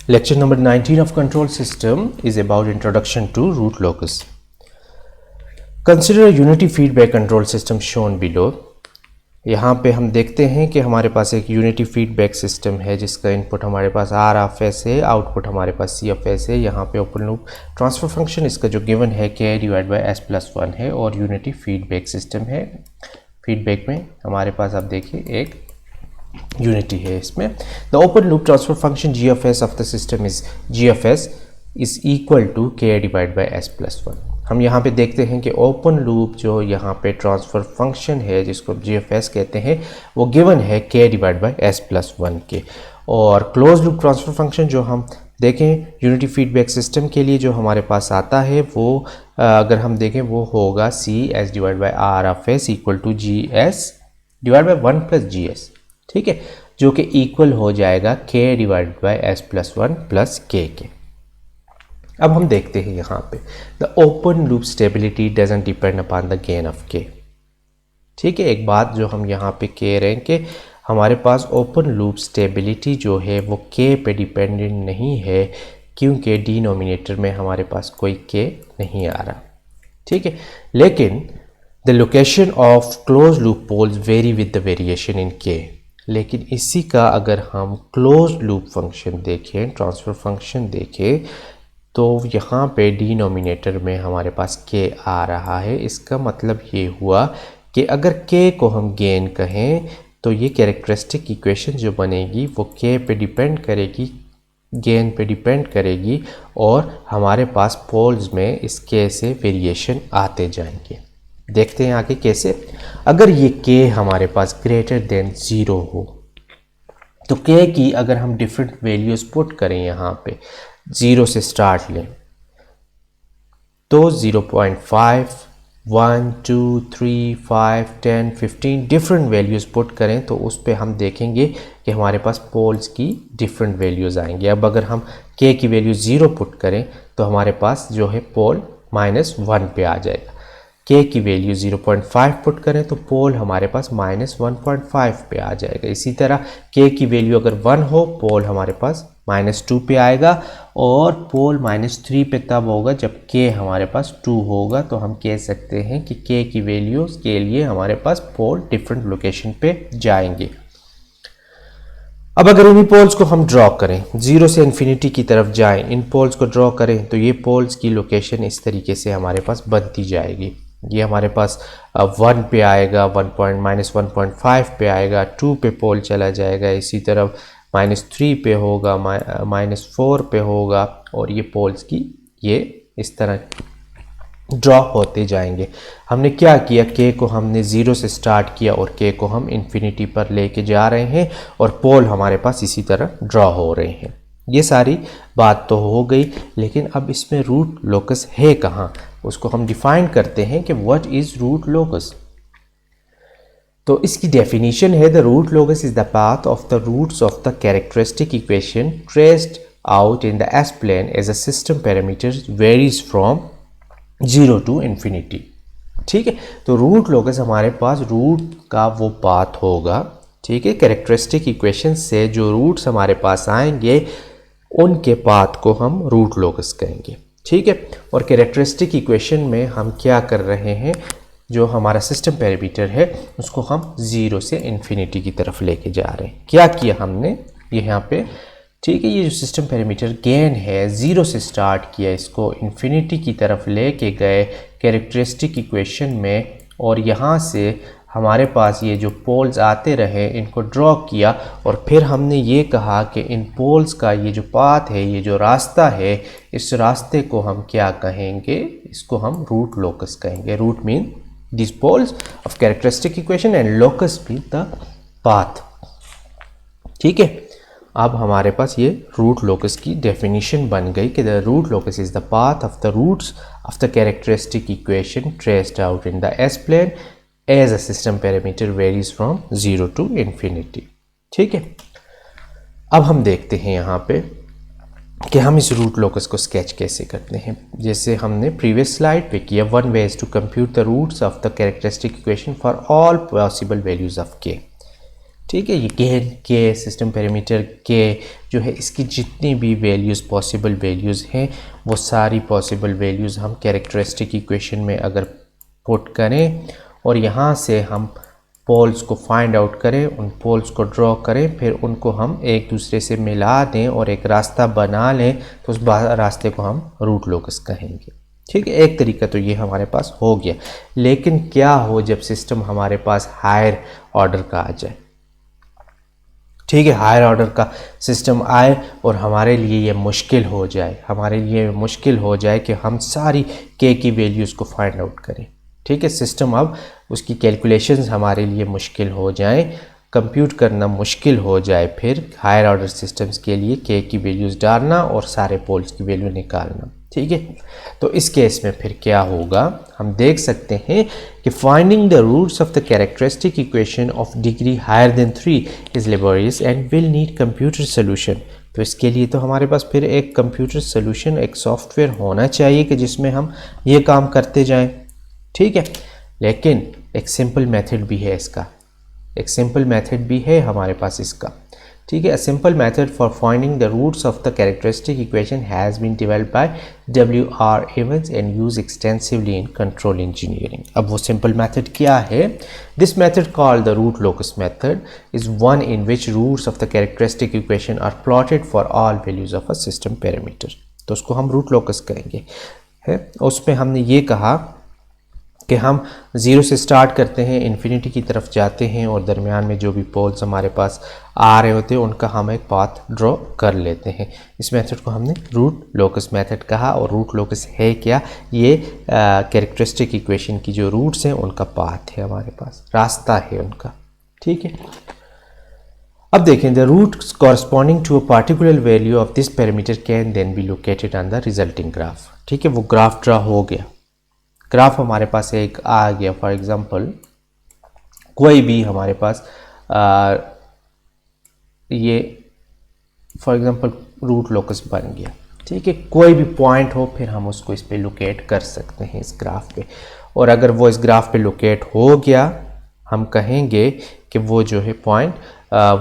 Lecture number 19 of control system is about introduction to root locus. Consider a unity feedback control system shown below. यहाँ पे हम देखते हैं कि हमारे पास एक यूनिटी फीडबैक सिस्टम है जिसका इनपुट हमारे पास आर ऑफ एस है, आउटपुट हमारे पास सी ऑफ एस है। यहाँ पे ओपन लूप ट्रांसफर फंक्शन इसका जो गिवन है K divide by S plus one है और यूनिटी फीडबैक सिस्टम है। फीडबैक में हमारे पास आप देखिए एक यूनिटी है। इसमें the open loop transfer function G of s of the system is G of S is equal to K divide by S plus one. हम यहाँ पे देखते हैं कि ओपन लूप जो यहाँ पे ट्रांसफर फंक्शन है जिसको जी एफ एस कहते हैं वो गिवन है K divide by S plus one के। और क्लोज लूप ट्रांसफर फंक्शन जो हम देखें यूनिटी फीडबैक सिस्टम के लिए जो हमारे पास आता है वो अगर हम देखें वो होगा C S divide by R of S equal to G S divide by one plus G S, ठीक है, जो कि इक्वल हो जाएगा K divide by S plus one plus K. अब हम देखते हैं यहाँ पे the open loop stability doesn't depend upon the gain of K. ठीक है, एक बात जो हम यहाँ पे कह रहे हैं कि हमारे पास ओपन लूप स्टेबिलिटी जो है वो के पे डिपेंडेंट नहीं है क्योंकि डिनोमिनेटर में हमारे पास कोई के नहीं आ रहा। ठीक है, लेकिन the location of close loop poles vary with the variation in K. लेकिन इसी का अगर हम क्लोज लूप फंक्शन देखें, ट्रांसफर फंक्शन देखें, तो यहाँ पे डिनोमिनेटर में हमारे पास के आ रहा है। इसका मतलब ये हुआ कि अगर के को हम गेन कहें तो ये कैरेक्टरिस्टिक इक्वेशन जो बनेगी वो के पे डिपेंड करेगी, गेन पे डिपेंड करेगी और हमारे पास पोल्स में इस के से वेरिएशन आते जाएंगे। देखते हैं आगे कैसे। अगर ये के हमारे पास ग्रेटर देन ज़ीरो हो तो के की अगर हम डिफरेंट वैल्यूज़ पुट करें, यहाँ पे ज़ीरो से स्टार्ट लें तो 0.5, 1, 2, 3, 5, 10, 15 डिफरेंट वैल्यूज़ पुट करें तो उस पर हम देखेंगे कि हमारे पास पोल्स की डिफरेंट वैल्यूज़ आएंगे। अब अगर हम के की वैल्यू 0 पुट करें तो हमारे पास जो है पोल -1 पे आ जाएगा। के की वैल्यू 0.5 पुट करें तो पोल हमारे पास -1.5 पे आ जाएगा। इसी तरह के की वैल्यू अगर 1 हो पोल हमारे पास -2 पे आएगा और पोल -3 पे तब होगा जब के हमारे पास 2 होगा। तो हम कह सकते हैं कि के की वैल्यूज़ के लिए हमारे पास पोल डिफरेंट लोकेशन पे जाएंगे। अब अगर इन्हीं पोल्स को हम ड्रॉ करें, 0 से इन्फिनिटी की तरफ जाएं, इन पोल्स को ड्रॉ करें तो ये पोल्स की लोकेशन इस तरीके से हमारे पास बनती जाएगी। ये हमारे पास 1 पे आएगा, -1.5 पे आएगा, 2 पे पोल चला जाएगा, इसी तरफ -3 पे होगा, -4 पे होगा और ये पोल्स की ये इस तरह ड्रॉ होते जाएंगे। हमने क्या किया, के को हमने 0 से स्टार्ट किया और के को हम इन्फिनिटी पर लेके जा रहे हैं और पोल हमारे पास इसी तरह ड्रॉ हो रहे हैं। ये सारी बात तो हो गई, लेकिन अब इसमें रूट लोकस है कहाँ, उसको हम डिफाइन करते हैं कि व्हाट इज रूट लोकस। तो इसकी डेफिनेशन है the root locus is the path of the roots of the characteristic equation traced out in the S plane as a system parameter varies from 0 to infinity. ठीक है, तो root locus हमारे पास root का वो path होगा, ठीक है, characteristic equation से जो रूट्स हमारे पास आएंगे उनके पाथ को हम रूट लोकस कहेंगे। ठीक है, और कैरेक्टरिस्टिक इक्वेशन में हम क्या कर रहे हैं, जो हमारा सिस्टम पैरामीटर है उसको हम 0 से इन्फिनिटी की तरफ लेके जा रहे हैं। क्या किया हमने ये यहाँ पे, ठीक है, ये जो सिस्टम पैरामीटर गेन है 0 से स्टार्ट किया, इसको इन्फिनिटी की तरफ लेके गए कैरेक्टरिस्टिक इक्वेशन में और यहाँ से हमारे पास ये जो पोल्स आते रहे इनको ड्रॉ किया और फिर हमने ये कहा कि इन पोल्स का ये जो पाथ है, ये जो रास्ता है, इस रास्ते को हम क्या कहेंगे, इसको हम रूट लोकस कहेंगे। Root mean this poles of characteristic equation and locus mean the path. ठीक है, अब हमारे पास ये रूट लोकस की डेफिनेशन बन गई कि the root locus is the path of the roots of the characteristic equation traced out in the S plane as a system parameter varies from 0 to infinity। ठीक है, अब हम देखते हैं यहाँ पे कि हम इस रूट लोकस को स्केच कैसे करते हैं। जैसे हमने प्रीवियस स्लाइड पे किया, one way is to compute the roots of the characteristic equation for all possible values of K. ठीक है। ये गेन के सिस्टम पैरामीटर के जो है इसकी जितनी भी वैल्यूज़ पॉसिबल वैल्यूज़ हैं वो सारी पॉसिबल वैल्यूज़ हम कैरेक्टरिस्टिक इक्वेशन में अगर पुट करें और यहाँ से हम पोल्स को फाइंड आउट करें, उन पोल्स को ड्रॉ करें, फिर उनको हम एक दूसरे से मिला दें और एक रास्ता बना लें, तो उस रास्ते को हम रूट लोकस कहेंगे। ठीक है, एक तरीका तो ये हमारे पास हो गया। लेकिन क्या हो जब सिस्टम हमारे पास हायर ऑर्डर का आ जाए। ठीक है, हायर ऑर्डर का सिस्टम आए और हमारे लिए ये मुश्किल हो जाए, हमारे लिए मुश्किल हो जाए कि हम सारी के की वैल्यूज़ को फाइंड आउट करें। ठीक है, सिस्टम अब उसकी कैलकुलेशंस हमारे लिए मुश्किल हो जाए, कंप्यूट करना मुश्किल हो जाए, फिर हायर ऑर्डर सिस्टम्स के लिए के की वैल्यूज़ डालना और सारे पोल्स की वैल्यू निकालना। ठीक है, तो इस केस में फिर क्या होगा, हम देख सकते हैं कि finding the roots of the characteristic equation of degree higher than 3 is laborious and will need computer solution. तो इसके लिए तो हमारे पास फिर एक कंप्यूटर सोल्यूशन, एक सॉफ्टवेयर होना चाहिए कि जिसमें हम ये काम करते जाएं। ठीक है, लेकिन एक सिंपल मेथड भी है इसका, एक सिंपल मेथड भी है हमारे पास इसका। ठीक है, a simple method for finding the roots of the characteristic equation has been developed by W.R. Evans and used extensively in control engineering. अब वो simple method क्या है? This method called the root locus method is one in which roots of the characteristic equation are plotted for all values of a system parameter. तो उसको हम root locus कहेंगे। है, उसमें हमने ये कहा कि हम 0 से स्टार्ट करते हैं, इन्फिनिटी की तरफ जाते हैं और दरमियान में जो भी पोल्स हमारे पास आ रहे होते हैं उनका हम एक पाथ ड्रॉ कर लेते हैं। इस मेथड को हमने रूट लोकस मेथड कहा। और रूट लोकस है क्या? ये कैरेक्टरिस्टिक इक्वेशन की जो रूट्स हैं उनका पाथ है, हमारे पास रास्ता है उनका। ठीक है, अब देखें, the roots corresponding to a particular value of this parameter can then be located on the resulting graph. ठीक है, वो ग्राफ ड्रा हो गया, ग्राफ हमारे पास एक आ गया। फॉर एग्जांपल कोई भी हमारे पास ये फॉर एग्जांपल रूट लोकस बन गया। ठीक है, कोई भी पॉइंट हो फिर हम उसको इस पे लोकेट कर सकते हैं इस ग्राफ पे। और अगर वो इस ग्राफ पे लोकेट हो गया, हम कहेंगे कि वो जो है पॉइंट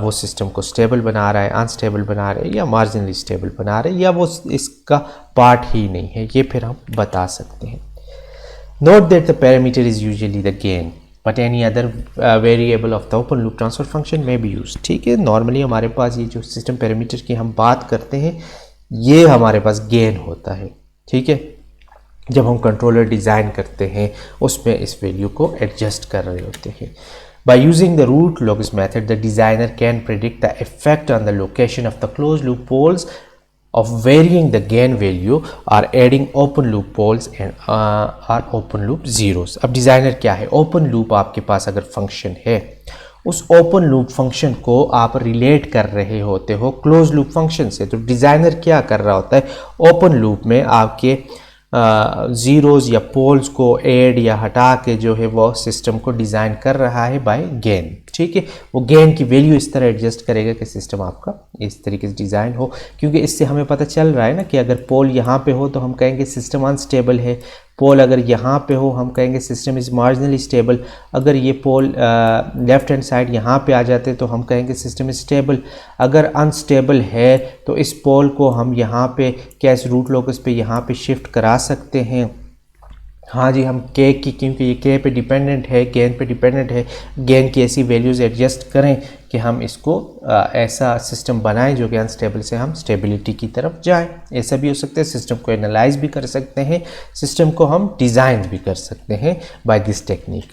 वो सिस्टम को स्टेबल बना रहा है, अनस्टेबल बना रहा है, या मार्जिनली स्टेबल बना रहा है, या वो इसका पार्ट ही नहीं है, ये फिर हम बता सकते हैं। Note that the parameter is usually the gain, but any other variable of the open loop transfer function may be used. ठीक है, नॉर्मली हमारे पास ये जो सिस्टम पैरामीटर की हम बात करते हैं ये हमारे पास गेन होता है। ठीक है, जब हम कंट्रोलर डिज़ाइन करते हैं उसमें इस वैल्यू को एडजस्ट कर रहे होते हैं। By using the root locus method, the designer can predict the effect on the location of the closed loop poles of varying the gain value or adding open loop poles and or open loop zeros. अब designer क्या है? Open loop आपके पास अगर function है, उस open loop function को आप relate कर रहे होते हो क्लोज लूप फंक्शन से, तो डिज़ाइनर क्या कर रहा होता है? ओपन लूप में आपके ज़ीरोज़ या पोल्स को ऐड या हटा के जो है वो सिस्टम को डिज़ाइन कर रहा है बाय गेन। ठीक है, वो गेन की वैल्यू इस तरह एडजस्ट करेगा कि सिस्टम आपका इस तरीके से डिज़ाइन हो, क्योंकि इससे हमें पता चल रहा है ना कि अगर पोल यहाँ पे हो तो हम कहेंगे सिस्टम अनस्टेबल है, पोल अगर यहाँ पे हो हम कहेंगे सिस्टम इज़ मार्जिनली स्टेबल, अगर ये पोल लेफ्ट हैंड साइड यहाँ पे आ जाते तो हम कहेंगे सिस्टम इज स्टेबल, अगर अनस्टेबल है तो इस पोल को हम यहाँ पे क्या इस रूट लोकस पे यहाँ पे शिफ्ट करा सकते हैं। हाँ जी, हम के की, क्योंकि ये के पे डिपेंडेंट है, गेन पे डिपेंडेंट है, गेन की ऐसी वैल्यूज़ एडजस्ट करें कि हम इसको ऐसा सिस्टम बनाएं जो कि अनस्टेबल से हम स्टेबिलिटी की तरफ जाएं। ऐसा भी हो सकता है, सिस्टम को एनालाइज भी कर सकते हैं, सिस्टम को हम डिज़ाइन भी कर सकते हैं by this technique.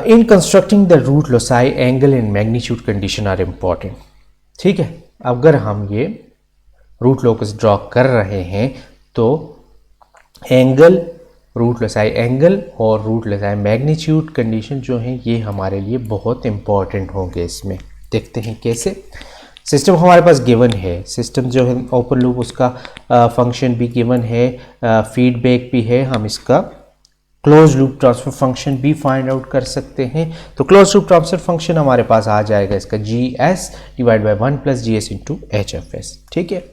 In constructing the root loci angle and magnitude condition are important. ठीक है, अगर हम ये रूट लोकस ड्रॉ कर रहे हैं तो एंगल, रूट लोसाई एंगल और रूट लोसाई मैग्नीट्यूड कंडीशन जो है ये हमारे लिए बहुत इंपॉर्टेंट होंगे। इसमें देखते हैं कैसे। सिस्टम हमारे पास गिवन है, सिस्टम जो है ओपन लूप उसका फंक्शन भी गिवन है, फीडबैक भी है, हम इसका क्लोज लूप ट्रांसफर फंक्शन भी फाइंड आउट कर सकते हैं। तो क्लोज लूप ट्रांसफर फंक्शन हमारे पास आ जाएगा इसका GS divide by 1 plus GS into HFS। ठीक है,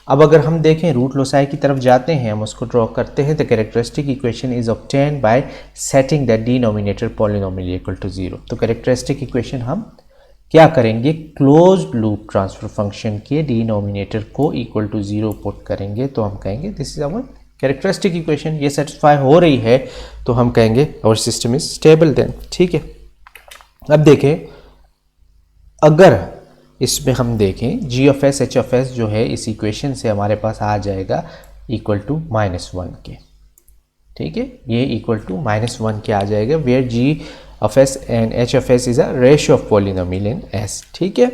अब अगर हम देखें रूट लोसाई की तरफ जाते हैं, हम उसको ड्रॉ करते हैं। The characteristic equation is obtain by setting the denominator polynomial equal to 0। तो कैरेक्टरिस्टिक इक्वेशन हम क्या करेंगे, क्लोज लूप ट्रांसफर फंक्शन के डिनोमिनेटर को इक्वल टू 0 पुट करेंगे तो हम कहेंगे this is our characteristic equation. ये सेटिस्फाई हो रही है तो हम कहेंगे our system is stable then. ठीक है, अब देखें अगर इसमें हम देखें G of S H of s जो है इस इक्वेशन से हमारे पास आ जाएगा इक्वल टू -1 के। ठीक है, ये इक्वल टू -1 के आ जाएगा, where G of S and H of S is a ratio of polynomial in S. ठीक है,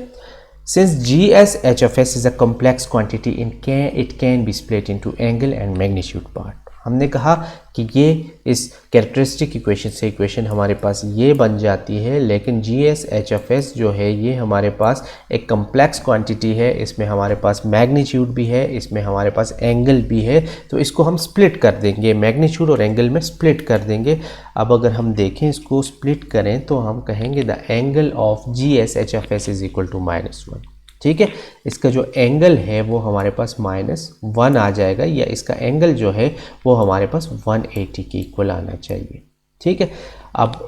since G S H of S is a complex quantity it can be split into angle and magnitude part. हमने कहा कि ये इस characteristic equation से equation हमारे पास ये बन जाती है, लेकिन जी एस एच ऑफ एस जो है ये हमारे पास एक कम्प्लेक्स क्वांटिटी है, इसमें हमारे पास मैग्नीट्यूड भी है, इसमें हमारे पास एंगल भी है, तो इसको हम स्प्लिट कर देंगे, मैग्नीट्यूड और एंगल में स्प्लिट कर देंगे। अब अगर हम देखें इसको स्प्लिट करें तो हम कहेंगे the angle of G S H of S is equal to -1। ठीक है, इसका जो एंगल है वो हमारे पास -1 आ जाएगा, या इसका एंगल जो है वो हमारे पास 180 के इक्वल आना चाहिए। ठीक है, अब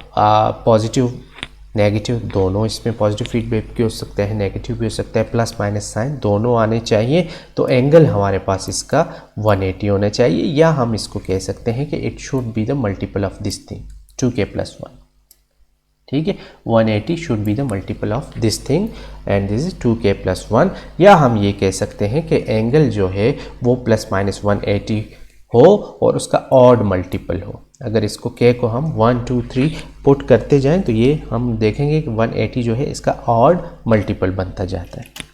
पॉजिटिव नेगेटिव दोनों इसमें पॉजिटिव फीडबैक भी हो सकता है, नेगेटिव भी हो सकता है, प्लस माइनस साइन दोनों आने चाहिए। तो एंगल हमारे पास इसका 180 होना चाहिए, या हम इसको कह सकते हैं कि it should be the multiple of this thing 2k+1। ठीक है, 180 should be the multiple of this thing and this is 2k+1। या हम ये कह सकते हैं कि एंगल जो है वो ±180 हो और उसका ऑड मल्टीपल हो। अगर इसको k को हम 1 2 3 पुट करते जाएं तो ये हम देखेंगे कि 180 जो है इसका ऑड मल्टीपल बनता जाता है।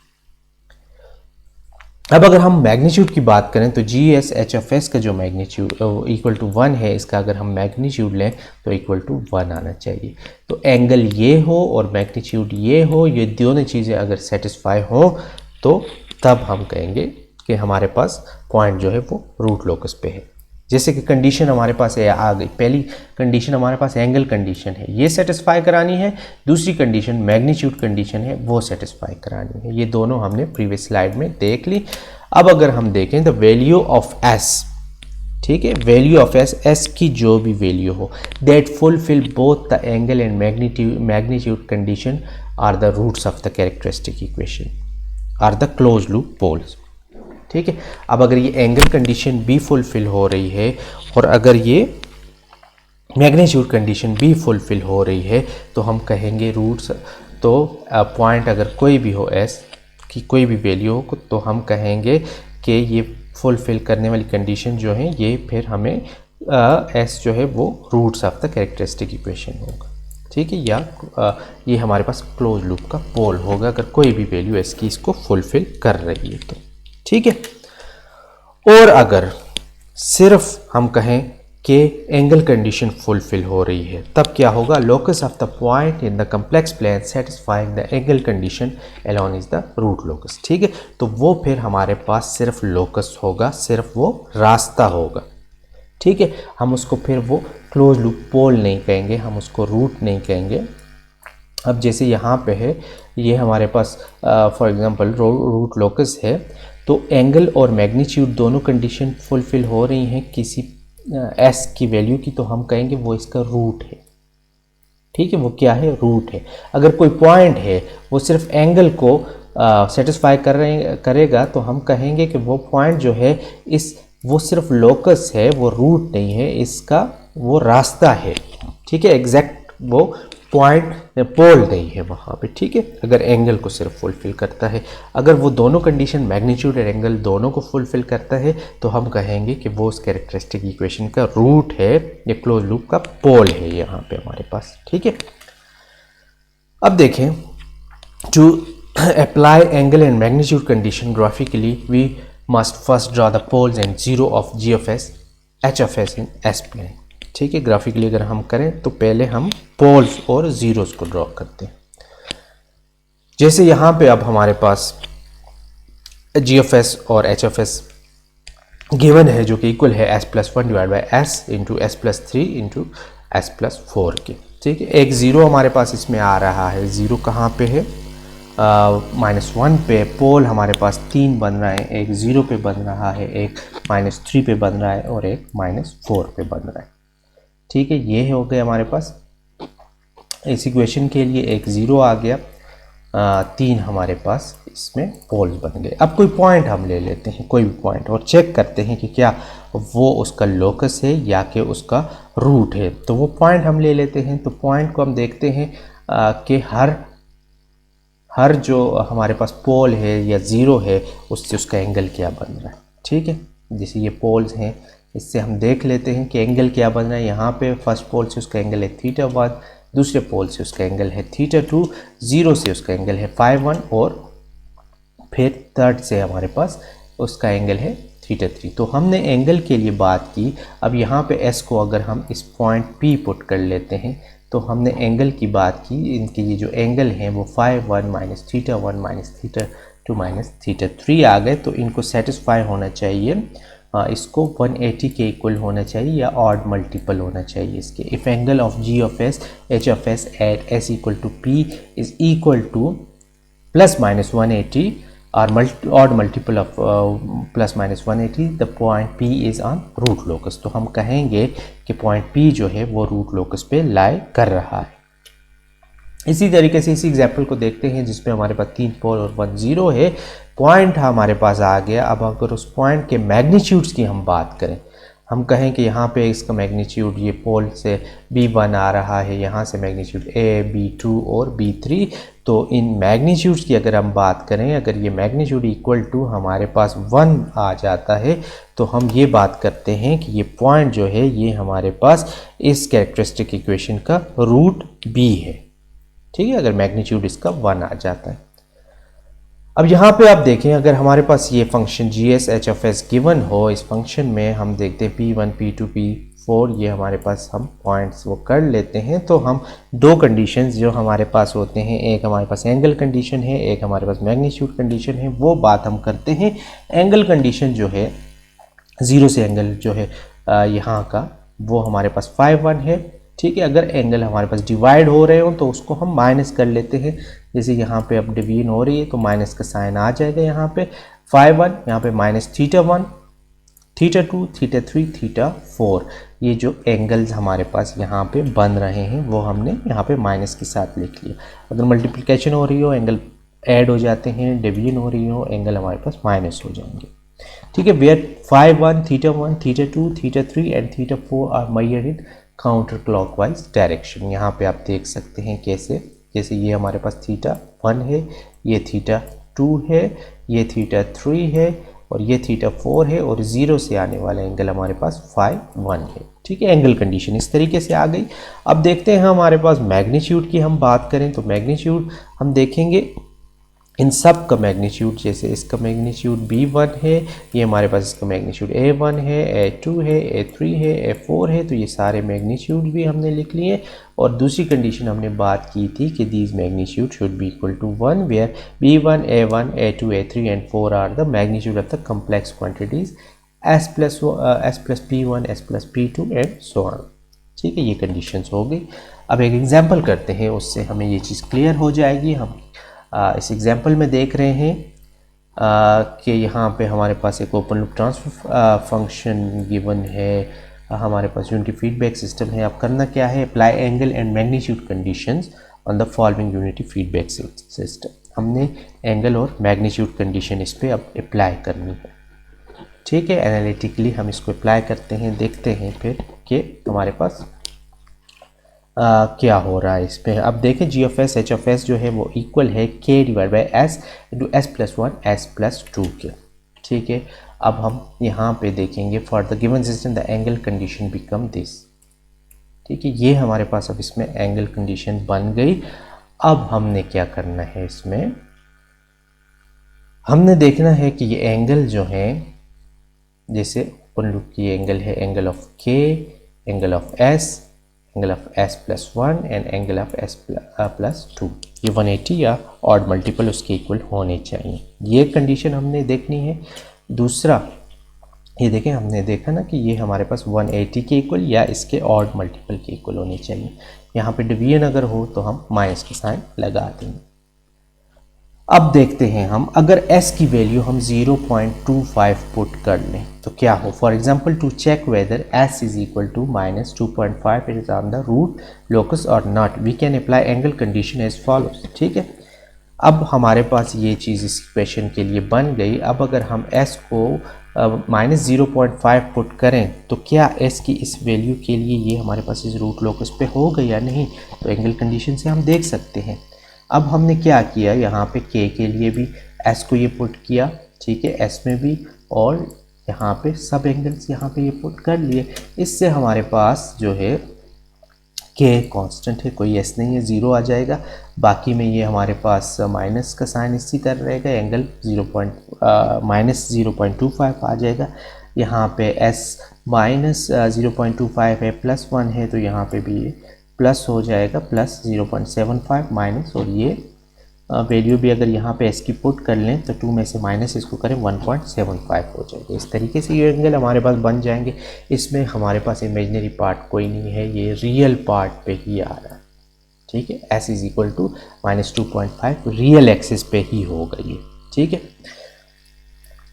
अब अगर हम मैग्नीट्यूड की बात करें तो जी एस एच ऑफ एस का जो मैग्नीट्यूड इक्वल टू 1 है, इसका अगर हम मैग्नीट्यूड लें तो इक्वल टू 1 आना चाहिए। तो एंगल ये हो और मैग्नीट्यूड ये हो, ये दोनों चीज़ें अगर सेटिस्फाई हो तो तब हम कहेंगे कि हमारे पास पॉइंट जो है वो रूट लोकस पे है। जैसे कि कंडीशन हमारे पास आ गई, पहली कंडीशन हमारे पास एंगल कंडीशन है, ये सेटिस्फाई करानी है। दूसरी कंडीशन मैग्नीट्यूड कंडीशन है, वो सेटिस्फाई करानी है। ये दोनों हमने प्रीवियस स्लाइड में देख ली। अब अगर हम देखें द वैल्यू ऑफ एस, ठीक है, वैल्यू ऑफ एस, एस की जो भी वैल्यू हो that fulfill both the angle and magnitude condition are the roots of the characteristic equation are the close loop poles. ठीक है, अब अगर ये एंगल कंडीशन भी फुलफिल हो रही है और अगर ये मैग्नीट्यूड कंडीशन भी फुलफिल हो रही है तो हम कहेंगे रूट्स, तो पॉइंट अगर कोई भी हो एस की कोई भी वैल्यू हो तो हम कहेंगे कि ये फुलफिल करने वाली कंडीशन जो है ये फिर हमें एस जो है वो roots of the characteristic equation होगा। ठीक है, या ये हमारे पास क्लोज लूप का पोल होगा अगर कोई भी वैल्यू एस की इसको फुलफिल कर रही है तो। ठीक है, और अगर सिर्फ हम कहें कि एंगल कंडीशन फुलफिल हो रही है तब क्या होगा, locus of the point in the complex plane satisfying the angle condition alone is the root locus. ठीक है, तो वो फिर हमारे पास सिर्फ लोकस होगा, सिर्फ वो रास्ता होगा। ठीक है, हम उसको फिर वो क्लोज लूप पोल नहीं कहेंगे, हम उसको रूट नहीं कहेंगे। अब जैसे यहाँ पे है, ये हमारे पास फॉर एग्जांपल रूट लोकस है, तो एंगल और मैग्नीट्यूड दोनों कंडीशन फुलफिल हो रही हैं किसी एस की वैल्यू की, तो हम कहेंगे वो इसका रूट है। ठीक है, वो क्या है, रूट है। अगर कोई पॉइंट है वो सिर्फ एंगल को सेटिस्फाई करेगा तो हम कहेंगे कि वो पॉइंट जो है वो सिर्फ लोकस है, वो रूट नहीं है, इसका वो रास्ता है। ठीक है, एग्जैक्ट वो पॉइंट पोल नहीं है वहाँ पे। ठीक है, अगर एंगल को सिर्फ फुलफिल करता है, अगर वो दोनों कंडीशन मैग्नीट्यूड और एंगल दोनों को फुलफिल करता है तो हम कहेंगे कि वो उस कैरेक्टरिस्टिक इक्वेशन का रूट है, या क्लोज लूप का पोल है यहाँ पे हमारे पास। ठीक है, अब देखें to apply angle and magnitude condition graphically we must first draw the poles and zero of G of S H of S in S plane. ठीक है, ग्राफिकली अगर हम करें तो पहले हम पोल्स और जीरोस को ड्रॉ करते हैं। जैसे यहाँ पे अब हमारे पास जी ऑफ एस और एच ऑफ एस गिवन है जो कि इक्वल है s+1 divide by s into s+3 into s+4 के। ठीक है, एक ज़ीरो हमारे पास इसमें आ रहा है, ज़ीरो कहाँ पे है, -1 पे पोल हमारे पास 3 बन रहा है, एक 0 पे बन रहा है, एक -3 पे बन रहा है और एक -4 पे बन रहा है। ठीक है, ये हो गया हमारे पास। इस इक्वेशन के लिए एक 0 आ गया, 3 हमारे पास इसमें पोल्स बन गए। अब कोई पॉइंट हम ले लेते हैं, कोई भी पॉइंट, और चेक करते हैं कि क्या वो उसका लोकस है या कि उसका रूट है। तो वो पॉइंट हम ले लेते हैं। तो पॉइंट को हम देखते हैं कि हर जो हमारे पास पोल है या 0 है उससे उसका एंगल क्या बन रहा है। ठीक है, जैसे ये पोल्स हैं, इससे हम देख लेते हैं कि एंगल क्या बन रहा है। यहाँ पे फर्स्ट पोल से उसका एंगल है θ1, दूसरे पोल से उसका एंगल है θ2, 0 से उसका एंगल है φ1 और फिर थर्ड से हमारे पास उसका एंगल है θ3। तो हमने एंगल के लिए बात की। अब यहाँ पे s को अगर हम इस पॉइंट P पुट कर लेते हैं तो हमने एंगल की बात की। इनके ये जो एंगल हैं वो φ1 माइनस θ1 माइनस θ2 माइनस θ3 आ गए। तो इनको सेटिस्फाई होना चाहिए, इसको 180 के इक्वल होना चाहिए या ऑड मल्टीपल होना चाहिए इसके। If angle of g of s h of s at s equal to p is equal to plus minus 180 or odd multiple of plus minus 180, the point P is on root locus। तो हम कहेंगे कि point P जो है वो root locus पे लाई कर रहा है। इसी तरीके से इसी एग्जाम्पल को देखते हैं जिसमें हमारे पास 3 पोल और 1 0 है। पॉइंट हमारे पास आ गया। अब अगर उस पॉइंट के मैग्नीट्यूड्स की हम बात करें, हम कहें कि यहाँ पे इसका मैग्नीट्यूड ये पोल से B1 आ रहा है, यहाँ से मैग्नीट्यूड A, B2 और B3। तो इन मैग्नीट्यूड्स की अगर हम बात करें, अगर ये मैग्नीट्यूड इक्वल टू हमारे पास 1 आ जाता है तो हम ये बात करते हैं कि ये पॉइंट जो है ये हमारे पास इस कैरेक्टरिस्टिक इक्वेशन का रूट B है। ठीक है, अगर मैग्नीट्यूड इसका 1 आ जाता है। अब यहाँ पे आप देखें, अगर हमारे पास ये function GS h of s given हो, इस फंक्शन में हम देखते हैं P1 P2 P4 ये हमारे पास हम पॉइंट्स वो कर लेते हैं। तो हम दो कंडीशंस जो हमारे पास होते हैं, एक हमारे पास एंगल कंडीशन है, एक हमारे पास मैग्नीट्यूड कंडीशन है, वो बात हम करते हैं। एंगल कंडीशन जो है 0 से एंगल जो है यहाँ का वो हमारे पास φ1 है। ठीक है, अगर एंगल हमारे पास डिवाइड हो रहे हो तो उसको हम माइनस कर लेते हैं। जैसे यहाँ पे अब डिवीजन हो रही है तो माइनस का साइन आ जाएगा यहाँ पे φ1, यहाँ पे माइनस θ1, θ2, θ3, θ4। ये जो एंगल्स हमारे पास यहाँ पे बन रहे हैं वो हमने यहाँ पे माइनस के साथ लिख लिया। अगर मल्टीप्लिकेशन हो रही हो एंगल ऐड हो जाते हैं, डिवीजन हो रही हो एंगल हमारे पास माइनस हो जाएंगे। ठीक है, where φ1, θ1, θ2, θ3 and θ4 are measured in counter clockwise direction. यहाँ पे आप देख सकते हैं कैसे, जैसे ये हमारे पास θ1 है, ये θ2 है, ये θ3 है और ये θ4 है और 0 से आने वाला एंगल हमारे पास φ1 है। ठीक है, एंगल कंडीशन इस तरीके से आ गई। अब देखते हैं हमारे पास मैग्नीट्यूड की हम बात करें तो मैग्नीट्यूड हम देखेंगे इन सब का मैग्नीट्यूड। जैसे इसका मैग्नीट्यूड B1 है, ये हमारे पास इसका मैग्नीट्यूड A1 है, A2 है, A3 है, A4 है। तो ये सारे मैग्नीट्यूड भी हमने लिख लिए। और दूसरी कंडीशन हमने बात की थी कि these magnitude should be equal to 1 where B1, A1, A2, A3 and 4 are the magnitude of the complex quantities S plus P1, S plus P2 and so on. ठीक है, ये कंडीशंस हो गई। अब एक एग्जाम्पल करते हैं, उससे हमें ये चीज़ क्लियर हो जाएगी। हम इस एग्जाम्पल में देख रहे हैं कि यहाँ पे हमारे पास एक open loop transfer function given है, हमारे पास यूनिटी फीडबैक सिस्टम है। अब करना क्या है, apply angle and magnitude conditions on the following unity feedback system. हमने एंगल और मैग्नीट्यूड कंडीशन इस पर अब अप्लाई करनी है। ठीक है, एनालिटिकली हम इसको अप्लाई करते हैं, देखते हैं फिर कि हमारे पास क्या हो रहा है इस पर। अब देखें G of S H of s जो है वो इक्वल है k divide by s into s plus 1 s plus 2 के। ठीक है, अब हम यहाँ पे देखेंगे for the given system the angle condition become this. ठीक है, ये हमारे पास अब इसमें एंगल कंडीशन बन गई। अब हमने क्या करना है, इसमें हमने देखना है कि ये एंगल जो है, जैसे ओपन लूप की एंगल है angle of k, angle of s, angle of s plus 1 and angle of s plus 2, ये 180 या ऑड मल्टीपल उसके इक्वल होने चाहिए। ये कंडीशन हमने देखनी है। दूसरा ये देखें, हमने देखा ना कि ये हमारे पास 180 के इक्वल या इसके ऑड मल्टीपल के इक्वल होने चाहिए। यहाँ पे डिवीजन अगर हो तो हम माइनस का साइन लगा देंगे। अब देखते हैं हम, अगर s की वैल्यू हम 0.25 पुट कर लें तो क्या हो। For example to check whether s is equal to -2.5 it is on the root locus और not, we can apply angle condition as follows. ठीक है, अब हमारे पास ये चीज़ इस क्वेश्चन के लिए बन गई। अब अगर हम s को -0.5 पुट करें तो क्या s की इस वैल्यू के लिए ये हमारे पास इस रूट लोकस पे होगा या नहीं, तो एंगल कंडीशन से हम देख सकते हैं। अब हमने क्या किया, यहाँ पे k के लिए भी s को ये पुट किया, ठीक है, s में भी, और यहाँ पे सब एंगल्स यहाँ पे ये पुट कर लिए। इससे हमारे पास जो है k कांस्टेंट है, कोई s नहीं है, 0 आ जाएगा। बाकी में ये हमारे पास माइनस का साइन इसी तरह रहेगा, एंगल -0.25 आ जाएगा। यहाँ पे s -0.25 है, +1 है, तो यहाँ पे भी ये प्लस हो जाएगा, +0.75 माइनस, और ये वैल्यू भी अगर यहाँ पे s की पुट कर लें तो 2 में से माइनस इसको करें 1.75 हो जाएगा। इस तरीके से ये एंगल हमारे पास बन जाएंगे। इसमें हमारे पास इमेजिनरी पार्ट कोई नहीं है, ये रियल पार्ट पे ही आ रहा है। ठीक है, s is equal to -2.5 real axis पे ही होगा ये। ठीक है,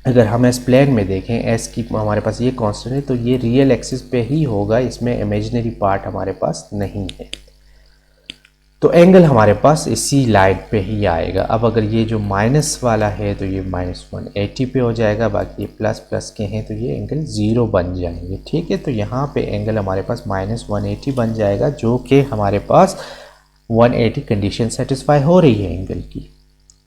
अगर हम इस प्लेन में देखें s की हमारे पास ये कांस्टेंट है तो ये रियल एक्सिस पे ही होगा, इसमें इमेजिनरी पार्ट हमारे पास नहीं है। तो एंगल हमारे पास इसी लाइन पे ही आएगा। अब अगर ये जो माइनस वाला है तो ये -180 पे हो जाएगा, बाकी ये प्लस प्लस के हैं तो ये एंगल 0 बन जाएंगे। ठीक है, तो यहाँ पे एंगल हमारे पास -180 बन जाएगा, जो कि हमारे पास 180 कंडीशन सेटिस्फाई हो रही है एंगल की।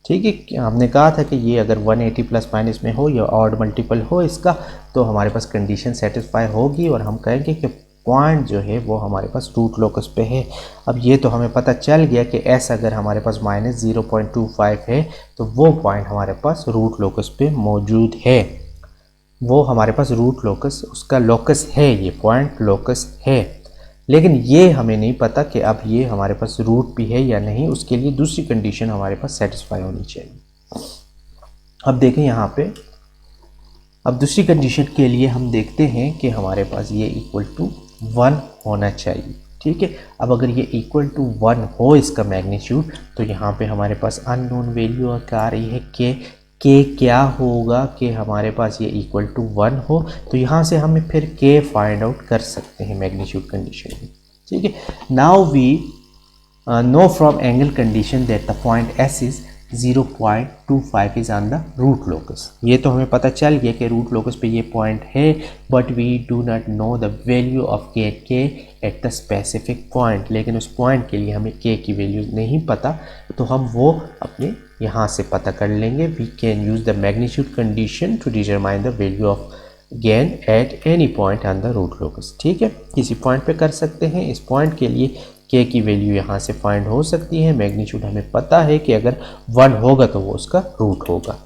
ठीक है, हमने कहा था कि ये अगर 180 प्लस माइनस में हो या ऑड मल्टीपल हो इसका, तो हमारे पास कंडीशन सेटिस्फाई होगी और हम कहेंगे कि पॉइंट जो है वो हमारे पास रूट लोकस पे है। अब ये तो हमें पता चल गया कि s अगर हमारे पास -0.25 है तो वो पॉइंट हमारे पास रूट लोकस पे मौजूद है, वो हमारे पास रूट लोकस उसका लोकस है, ये पॉइंट लोकस है। लेकिन ये हमें नहीं पता कि अब ये हमारे पास रूट भी है या नहीं, उसके लिए दूसरी कंडीशन हमारे पास सेटिस्फाई होनी चाहिए। अब देखें यहाँ पे, अब दूसरी कंडीशन के लिए हम देखते हैं कि हमारे पास ये इक्वल टू 1 होना चाहिए। ठीक है, अब अगर ये इक्वल टू 1 हो इसका मैग्नीट्यूड, तो यहाँ पे हमारे पास अननोन वैल्यू आ रही है k क्या होगा कि हमारे पास ये इक्वल टू 1 हो, तो यहाँ से हम फिर k फाइंड आउट कर सकते हैं मैग्नीट्यूड कंडीशन में। ठीक है, now we know from angle condition that the point s is 0.25 is on the root locus. ये तो हमें पता चल गया कि रूट लोकस पे ये पॉइंट है, but we do not know the value of k at the specific point. लेकिन उस पॉइंट के लिए हमें k की वैल्यू नहीं पता, तो हम वो अपने यहाँ से पता कर लेंगे। We can use the magnitude condition to determine the value of gain at any point on the root locus. ठीक है, किसी पॉइंट पे कर सकते हैं। इस पॉइंट के लिए k की वैल्यू यहाँ से फाइंड हो सकती है। मैग्नीट्यूड हमें पता है कि अगर 1 होगा तो वो उसका रूट होगा।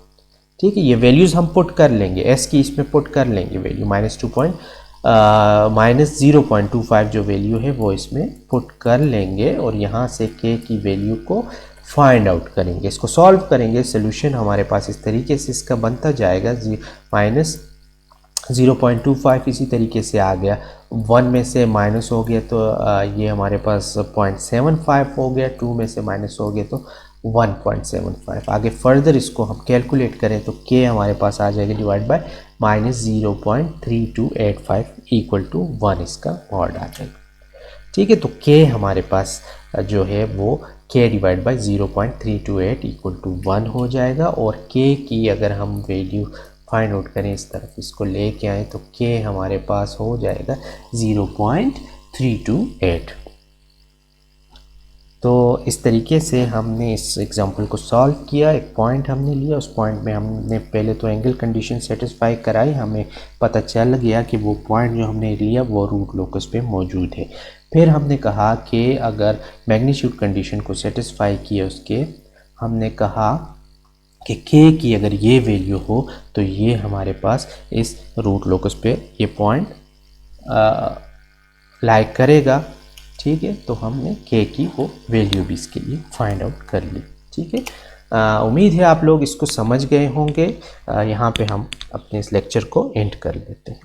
ठीक है, ये वैल्यूज़ हम पुट कर लेंगे, s की इसमें पुट कर लेंगे वैल्यू, -0.25 जो वैल्यू है वो इसमें पुट कर लेंगे, और यहाँ से k की वैल्यू को फाइंड आउट करेंगे, इसको सॉल्व करेंगे। सोल्यूशन हमारे पास इस तरीके से इसका बनता जाएगा, -0.25 इसी तरीके से आ गया, 1 में से माइनस हो गया तो ये हमारे पास 0.75 हो गया, 2 में से माइनस हो गया तो 1.75। आगे फर्दर इसको हम कैलकुलेट करें तो k हमारे पास आ जाएगा डिवाइड बाय -0.3285 इक्वल टू 1, इसका मॉड आ जाएगा। ठीक है, तो k हमारे पास जो है वो k divide by 0.328 equal to 1 हो जाएगा, और k की अगर हम वैल्यू फाइंड आउट करें, इस तरफ इसको लेके आए तो k हमारे पास हो जाएगा 0.328। तो इस तरीके से हमने इस एग्जांपल को सॉल्व किया। एक पॉइंट हमने लिया, उस पॉइंट में हमने पहले तो एंगल कंडीशन सेटिस्फाई कराई, हमें पता चल गया कि वो पॉइंट जो हमने लिया वो रूट लोकस पे मौजूद है। फिर हमने कहा कि अगर मैग्नीट्यूड कंडीशन को सेटिस्फाई किया उसके, हमने कहा कि k की अगर ये वैल्यू हो तो ये हमारे पास इस रूट लोकस पे ये पॉइंट लाइक करेगा। ठीक है, तो हमने k की वो वैल्यू भी इसके लिए फाइंड आउट कर ली। ठीक है, उम्मीद है आप लोग इसको समझ गए होंगे। यहाँ पे हम अपने इस लेक्चर को एंड कर लेते हैं।